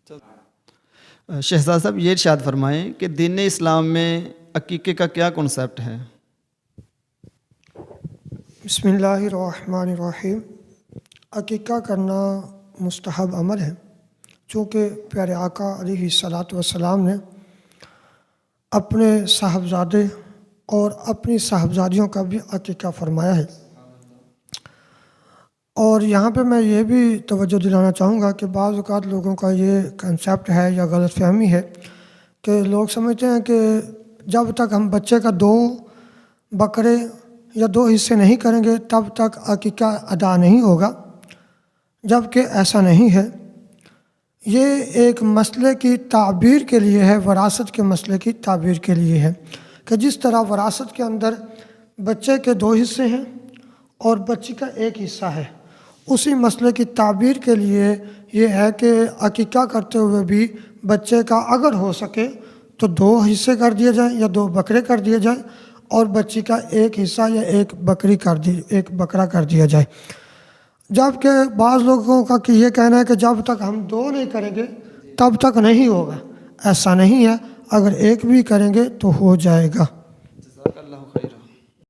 شہزاد صاحب یہ ارشاد فرمائیں کہ دین اسلام میں عقیقے کا کیا کنسیپٹ ہے؟ بسم اللہ الرحمن الرحیم۔ عقیقہ کرنا مستحب عمل ہے، چونکہ پیارے آقا علیہ الصلاۃ والسلام نے اپنے صاحبزادے اور اپنی صاحبزادیوں کا بھی عقیقہ فرمایا ہے۔ اور یہاں پہ میں یہ بھی توجہ دلانا چاہوں گا کہ بعض اوقات لوگوں کا یہ کنسیپٹ ہے یا غلط فہمی ہے کہ لوگ سمجھتے ہیں کہ جب تک ہم بچے کا 2 بکرے یا 2 حصے نہیں کریں گے تب تک عقیقہ ادا نہیں ہوگا، جبکہ ایسا نہیں ہے۔ یہ ایک مسئلے کی تعبیر کے لیے ہے، وراثت کے مسئلے کی تعبیر کے لیے ہے کہ جس طرح وراثت کے اندر بچے کے 2 حصے ہیں اور بچی کا 1 حصہ ہے، اسی مسئلے کی تعبیر کے لیے یہ ہے کہ عقیقہ کرتے ہوئے بھی بچے کا اگر ہو سکے تو 2 حصے کر دیے جائیں یا 2 بکرے کر دیے جائیں، اور بچی کا 1 حصہ یا 1 بکرا کر دیا جائے۔ جبکہ بعض لوگوں کا کہ یہ کہنا ہے کہ جب تک ہم 2 نہیں کریں گے تب تک نہیں ہوگا، ایسا نہیں ہے، اگر 1 بھی کریں گے تو ہو جائے گا۔